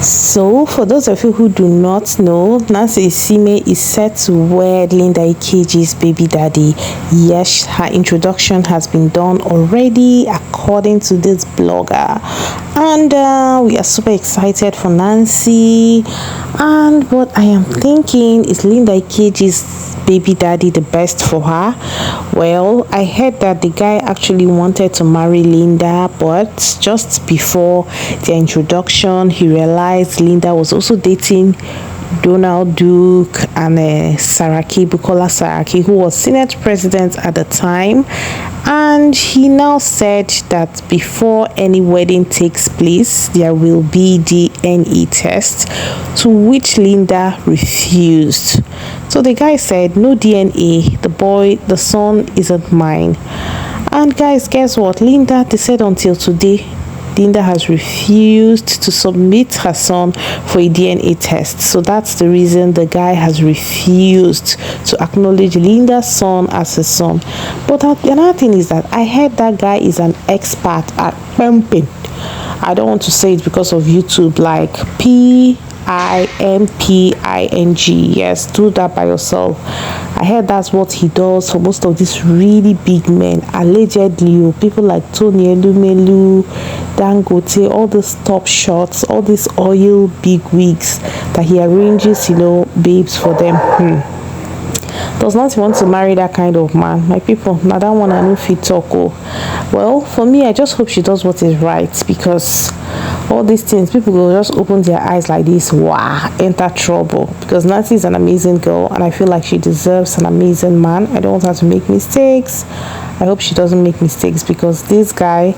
So, for those of you who do not know, Nancy Isime is set to wed Linda Ikeji's baby daddy. Yes, her introduction has been done already, according to this blogger, and we are super excited for Nancy. And what I am thinking is Linda Ikeji's baby daddy the best for her? Well, I heard that the guy actually wanted to marry Linda, but just before their introduction, he realized Linda was also dating Donald Duke and Saraki, Bukola Saraki, who was Senate president at the time. And he now said that before any wedding takes place, there will be DNA test, to which Linda refused. So the guy said, no DNA, the son isn't mine. And guys, guess what? Linda, they said until today, Linda has refused to submit her son for a DNA test. So that's the reason the guy has refused to acknowledge Linda's son as his son. But another thing is that I heard that guy is an expert at pumping. I don't want to say it because of YouTube, like Pimping. Yes, do that by yourself. I heard that's what he does for most of these really big men, allegedly. People like Tony Elumelu, Dangote, all these top shots, all these oil big wigs that he arranges, babes for them. Does not want to marry that kind of man. My people, now that one I know fit talk. Well, for me, I just hope she does what is right, because all these things, people will just open their eyes like this, wow, enter trouble. Because Nancy is an amazing girl, and I feel like she deserves an amazing man. I don't want her to make mistakes. I hope she doesn't make mistakes, because this guy,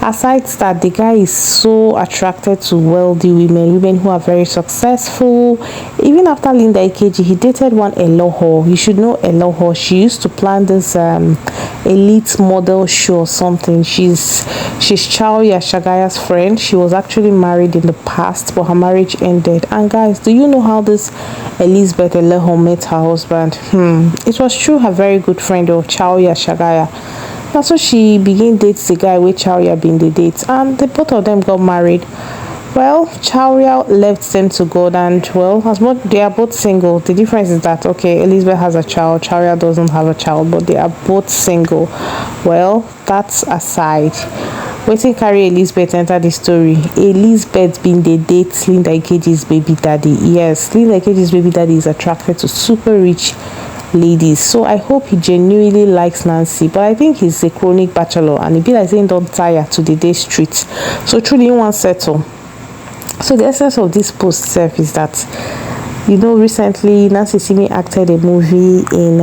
aside that, the guy is so attracted to wealthy women who are very successful. Even after Linda Ikeji, he dated one Eloho. You should know Eloho. She used to plan this elite model show or something. She's Chao Shagaya's friend. She was actually married in the past, but her marriage ended. And guys, do you know how this Elizabeth Eloho met her husband? It was through her very good friend of Chao Shagaya. That's so she began dates the guy with Chauya being the date, and the both of them got married. Well, Chauya left them to God, and well, as much they are both single. The difference is that Elizabeth has a child, Chauya doesn't have a child, but they are both single. Well, that's aside. Waiting carry Elizabeth enter the story. Elizabeth being the date Linda Ikeji's baby daddy. Yes, Linda Ikeji's baby daddy is attracted to super rich ladies, so I hope he genuinely likes Nancy, but I think he's a chronic bachelor, and he be like saying don't tire to the day streets, so truly in one settle. So the essence of this post self is that recently Nancy Simi acted a movie in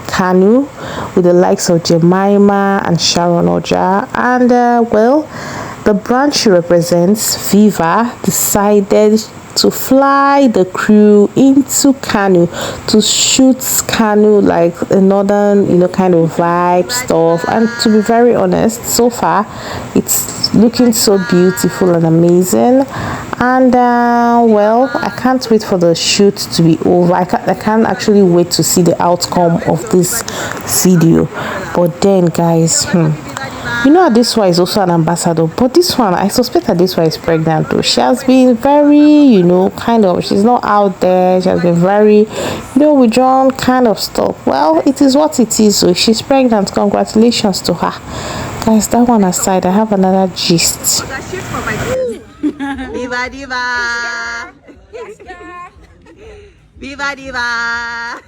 Kanu with the likes of Jemima and Sharon Oja, and well, the brand she represents, Viva, decided to fly the crew into Kanu to shoot Kanu, like a northern, kind of vibe stuff. And to be very honest, so far it's looking so beautiful and amazing. And well, I can't wait for the shoot to be over. I can't actually wait to see the outcome of this video. But then, guys, Adesua is also an ambassador, but this one, I suspect Adesua is pregnant though. She has been very, she's not out there. She has been very, withdrawn kind of stuff. Well, it is what it is. So if she's pregnant, congratulations to her. Guys, that one aside, I have another gist. Viva Diva! Viva Diva!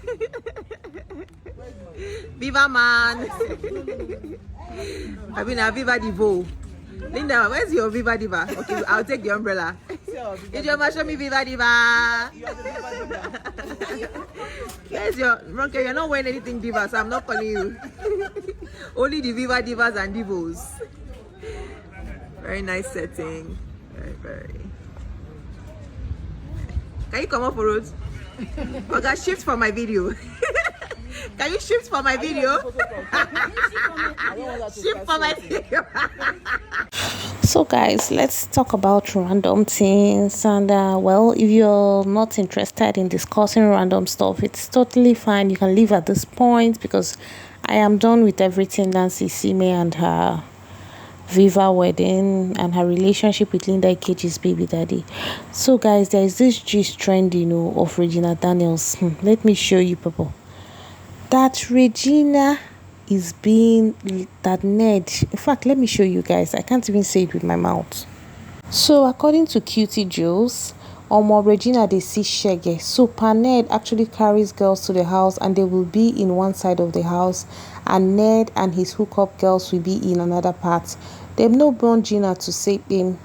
Viva man! I mean, Viva Divo. Linda, where's your Viva Diva? Okay, I'll take the umbrella. Did you ever show me Viva Diva? Where's your Ronke? You're not wearing anything Diva, so I'm not calling you. Only the Viva Divas and Divos. Very nice setting. Very. Can you come up for road? Okay, shift for my video. Can you shift for my video? Shift for my video. So guys, let's talk about random things. And well, if you're not interested in discussing random stuff, it's totally fine. You can leave at this point, because I am done with everything Nancy Isime and her Viva wedding and her relationship with Linda Ikeji's baby daddy. So guys, there is this gist trend, of Regina Daniels. Let me show you people. That Regina is being that Ned. In fact, let me show you guys. I can't even say it with my mouth. So according to Cutie Jules, Regina they see shege. So Paned actually carries girls to the house and they will be in one side of the house and Ned and his hookup girls will be in another part. Them no born Gina to save him.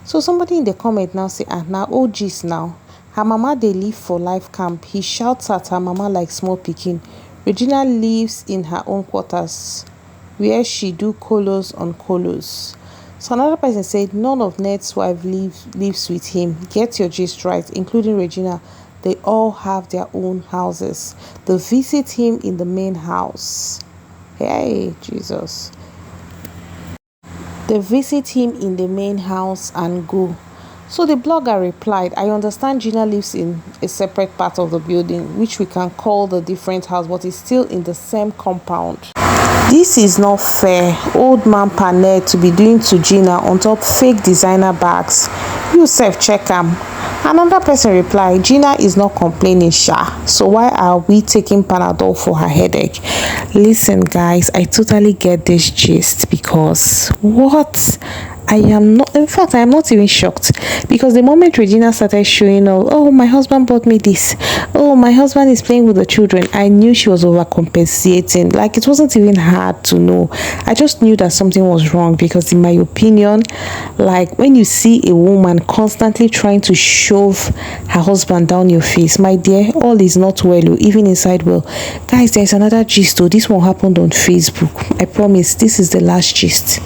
So somebody in the comment now say, now OGs now. Her mama they live for life camp. He shouts at her mama like small pikin. Regina lives in her own quarters where she do colos on colos. So another person said none of Ned's wife lives with him. Get your gist right, including Regina. They all have their own houses. They visit him in the main house. Hey, Jesus. They visit him in the main house and go. So the blogger replied, I understand Gina lives in a separate part of the building, which we can call the different house, but is still in the same compound. This is not fair. Old man Paned to be doing to Gina on top fake designer bags. You self check am. Another person replied, Gina is not complaining, sha. So why are we taking Panadol for her headache? Listen, guys, I totally get this gist because what? I am not, in fact, I am not even shocked because the moment Regina started showing all, oh, my husband bought me this, oh, my husband is playing with the children, I knew she was overcompensating. Like, it wasn't even hard to know. I just knew that something was wrong because, in my opinion, like when you see a woman constantly trying to shove her husband down your face, my dear, all is not well, even inside well. Guys, there's another gist, though. This one happened on Facebook. I promise, this is the last gist.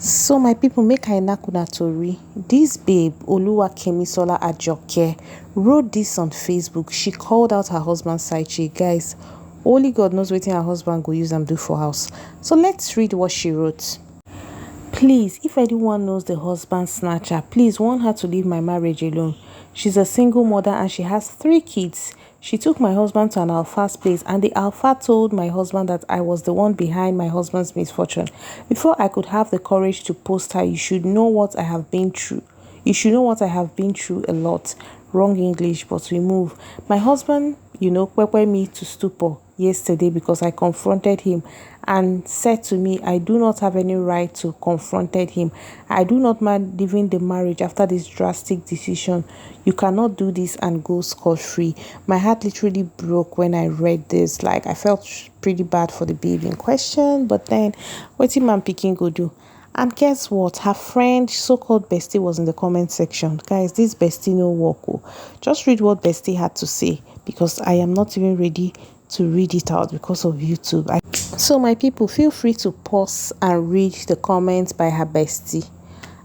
So my people, make I knack una tori. This babe, Oluwakemisola Ajoke, wrote this on Facebook. She called out her husband's side chick. Guys, only God knows wetin her husband go use am do for house. So let's read what she wrote. Please, if anyone knows the husband snatcher, please warn her to leave my marriage alone. She's a single mother and she has 3 kids. She took my husband to an alpha's place and the alpha told my husband that I was the one behind my husband's misfortune. Before I could have the courage to post her, you should know what I have been through. You should know what I have been through a lot. Wrong English, but we move. My husband, pepper me to stupor yesterday because I confronted him and said to me, I do not have any right to confronted him. I do not mind leaving the marriage after this drastic decision. You cannot do this and go scot-free. My heart literally broke when I read this. Like, I felt pretty bad for the baby in question, but then what did man picking go do? And guess what? Her friend, so-called bestie, was in the comment section. Guys, this bestie no work. Just read what bestie had to say because I am not even ready to read it out because of YouTube. So my people, feel free to pause and read the comments by her bestie.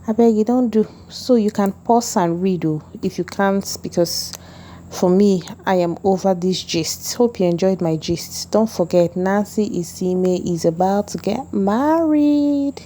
I beg you, don't do so. You can pause and read if you can't, because for me, I am over this gist. Hope you enjoyed my gist. Don't forget, Nancy Isime is about to get married.